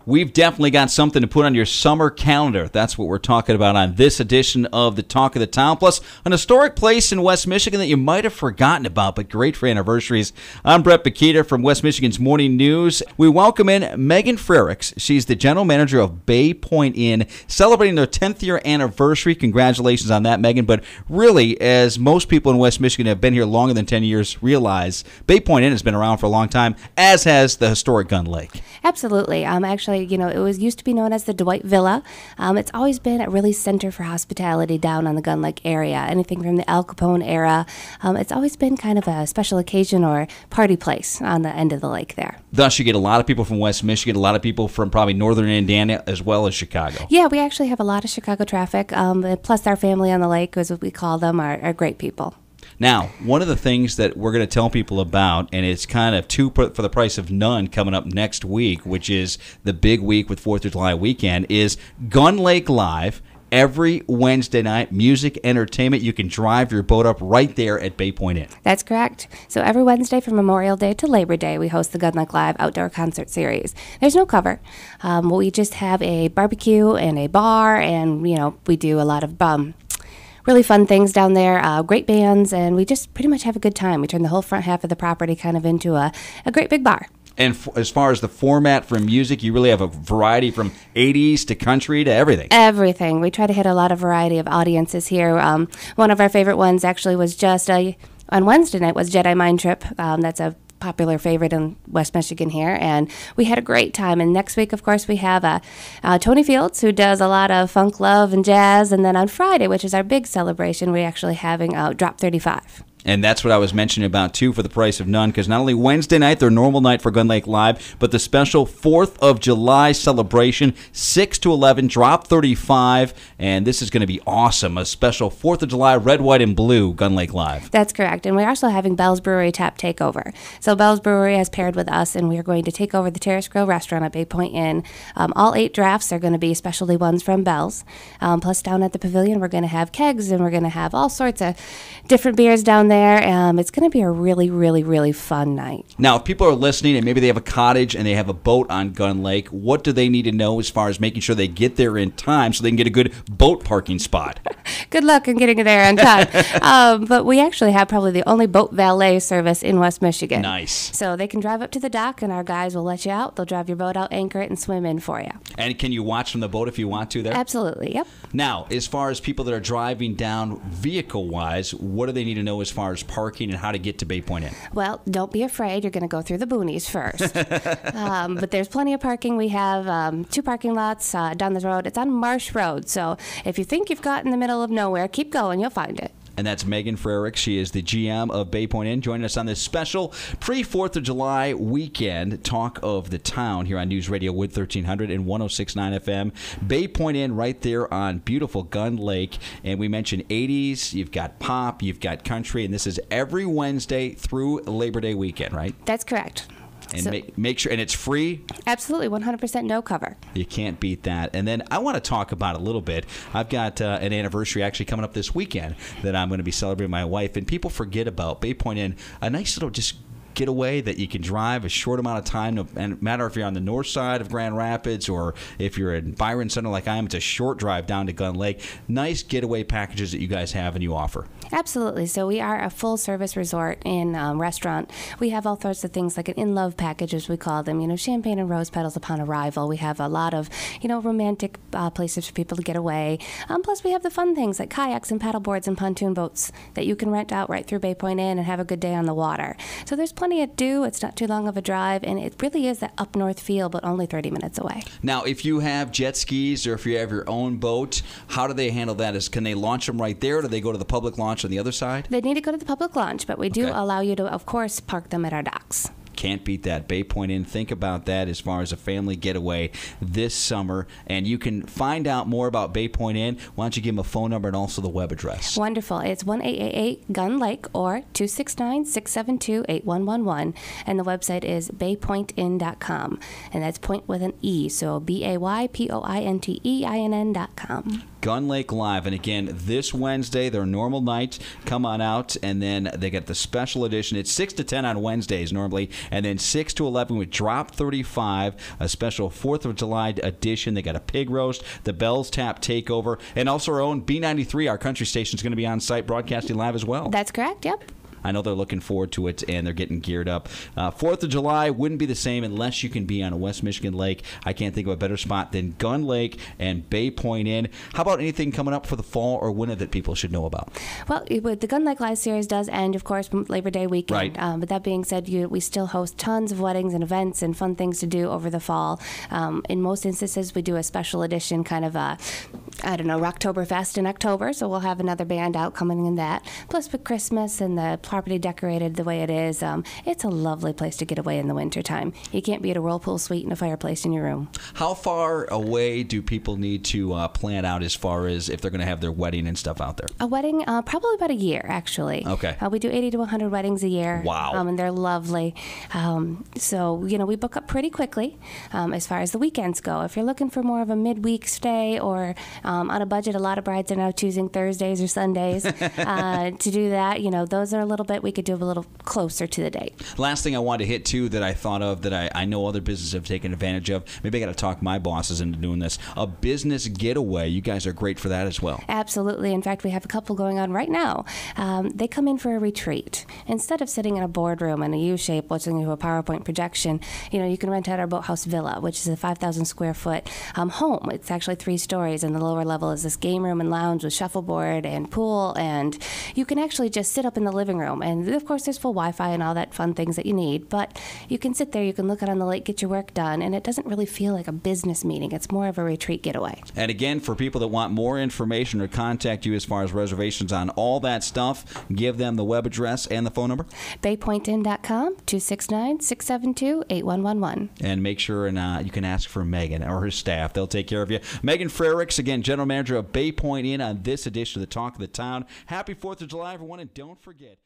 we've definitely got something to put on your summer calendar. That's what we're talking about on this edition of the Talk of the Town. Plus, an historic place in West Michigan that you might have forgotten about, but great for anniversaries. I'm Brett Bakita from West Michigan's Morning News. We welcome in Meagan Freriks. She's the general manager of Bay Pointe Inn, celebrating their 10th year anniversary. Congratulations on that, Meagan. But really, as most people in West Michigan have been here longer than 10 years realize, Bay Pointe Inn has been around for a long time, as has the historic Gun Lake. Absolutely. Actually, it used to be known as the Dwight Villa. It's always been a really center for hospitality down on the Gun Lake area. Anything from the Al Capone era. It's always been kind of a special occasion or party place on the end of the lake there. Thus, you get a lot of people from West Michigan, a lot of people from probably northern Indiana, as well as Chicago. Yeah, we actually have a lot of Chicago traffic. Plus, our family on the lake, as we call them, are great people. Now, one of the things that we're going to tell people about, and it's kind of two for the price of none coming up next week, which is the big week with 4th of July weekend, is Gun Lake Live. Every Wednesday night, music, entertainment. You can drive your boat up right there at Bay Pointe Inn. That's correct. So every Wednesday from Memorial Day to Labor Day, we host the Gun Lake Live outdoor concert series. There's no cover. We just have a barbecue and a bar, and, we do a lot of really fun things down there, great bands, and we just pretty much have a good time. We turn the whole front half of the property kind of into a great big bar. And as far as the format for music, you really have a variety from 80s to country to everything. Everything. We try to hit a lot of variety of audiences here. One of our favorite ones actually was just on Wednesday night was Jedi Mind Trip. That's a popular favorite in West Michigan here, and we had a great time. And next week, of course, we have Tony Fields, who does a lot of funk, love, and jazz. And then on Friday, which is our big celebration, we're actually having Drop 35. And that's what I was mentioning about, too, for the price of none, because not only Wednesday night, their normal night for Gun Lake Live, but the special 4th of July celebration, 6 to 11, Drop 35, and this is going to be awesome, a special 4th of July, red, white, and blue Gun Lake Live. That's correct, and we're also having Bell's Brewery Tap Takeover. So Bell's Brewery has paired with us, and we are going to take over the Terrace Grill restaurant at Bay Pointe Inn. All 8 drafts are going to be specialty ones from Bell's. Plus, down at the pavilion, we're going to have kegs, and we're going to have all sorts of different beers down there. It's going to be a really, really, really fun night. Now, if people are listening and maybe they have a cottage and they have a boat on Gun Lake, what do they need to know as far as making sure they get there in time so they can get a good boat parking spot? Good luck in getting there on time. But we actually have probably the only boat valet service in West Michigan. Nice. So they can drive up to the dock, and our guys will let you out. They'll drive your boat out, anchor it, and swim in for you. And can you watch from the boat if you want to there? Absolutely, yep. Now, as far as people that are driving down vehicle-wise, what do they need to know as far as parking and how to get to Bay Pointe Inn? Well, don't be afraid. You're going to go through the boonies first. But there's plenty of parking. We have 2 parking lots down the road. It's on Marsh Road. So if you think you've got in the middle of nowhere, keep going. You'll find it. And that's Meagan Freriks. She is the GM of Bay Pointe Inn, joining us on this special pre-4th of July weekend Talk of the Town here on News Radio Wood 1300 and 106.9 FM. Bay Pointe Inn right there on beautiful Gun Lake. And we mentioned 80s, you've got pop, you've got country, and this is every Wednesday through Labor Day weekend, right? That's correct. And so, make sure, and it's free? Absolutely, 100% no cover. You can't beat that. And then I want to talk about a little bit. I've got an anniversary actually coming up this weekend that I'm going to be celebrating with my wife. And people forget about Bay Pointe Inn, a nice little just getaway that you can drive a short amount of time. No matter if you're on the north side of Grand Rapids or if you're in Byron Center like I am, it's a short drive down to Gun Lake. Nice getaway packages that you guys have and you offer. Absolutely. So we are a full-service resort and restaurant. We have all sorts of things like an in-love package, as we call them. Champagne and rose petals upon arrival. We have a lot of, romantic places for people to get away. Plus, we have the fun things like kayaks and paddle boards and pontoon boats that you can rent out right through Bay Pointe Inn and have a good day on the water. So there's plenty to do. It's not too long of a drive, and it really is that up north feel, but only 30 minutes away. Now, if you have jet skis or if you have your own boat, how do they handle that? Can they launch them right there, or do they go to the public launch on the other side? They need to go to the public launch, but we do allow you to, of course, park them at our docks. Can't beat that. Bay Pointe Inn. Think about that as far as a family getaway this summer. And you can find out more about Bay Pointe Inn. Why don't you give them a phone number and also the web address? Wonderful. It's 1-888-GUN LAKE or 269-672-8111. And the website is baypointeinn.com. And that's point with an E, so BAYPOINTEINN.com. Gun Lake Live. And again, this Wednesday, their normal night, come on out, and then they get the special edition. It's 6 to 10 on Wednesdays normally, and then 6 to 11 with Drop 35, a special 4th of July edition. They got a pig roast, the Bells Tap Takeover, and also our own B93, our country station, is going to be on site broadcasting live as well. That's correct, yep. I know they're looking forward to it, and they're getting geared up. 4th of July wouldn't be the same unless you can be on a West Michigan lake. I can't think of a better spot than Gun Lake and Bay Pointe Inn. How about anything coming up for the fall or winter that people should know about? Well, the Gun Lake Live series does end, of course, Labor Day weekend. Right. But that being said, we still host tons of weddings and events and fun things to do over the fall. In most instances, we do a special edition kind of Rocktoberfest in October, so we'll have another band out coming in that. Plus, with Christmas and the property decorated the way it is, it's a lovely place to get away in the wintertime. You can't beat a whirlpool suite and a fireplace in your room. How far away do people need to plan out as far as if they're going to have their wedding and stuff out there? A wedding, probably about a year, actually. Okay. We do 80 to 100 weddings a year. Wow. And they're lovely. So, we book up pretty quickly as far as the weekends go. If you're looking for more of a midweek stay or on a budget, a lot of brides are now choosing Thursdays or Sundays to do that. Those are a little bit, we could do a little closer to the date. Last thing I wanted to hit, too, that I thought of that I know other businesses have taken advantage of. Maybe I got to talk my bosses into doing this. A business getaway. You guys are great for that as well. Absolutely. In fact, we have a couple going on right now. They come in for a retreat. Instead of sitting in a boardroom in a U-shape watching a PowerPoint projection, you can rent out our Boathouse Villa, which is a 5,000 square foot home. It's actually 3 stories, and the lower level is this game room and lounge with shuffleboard and pool, and you can actually just sit up in the living room. And of course, there's full Wi-Fi and all that fun things that you need, but you can sit there, you can look out on the lake, get your work done, and it doesn't really feel like a business meeting. It's more of a retreat getaway. And again, for people that want more information or contact you as far as reservations on all that stuff, give them the web address and the phone number. BayPointeIn.com, 269-672-8111. And make sure you can ask for Meagan or her staff. They'll take care of you. Meagan Freriks, again, General Manager of Bay Pointe Inn on this edition of the Talk of the Town. Happy 4th of July, everyone, and don't forget.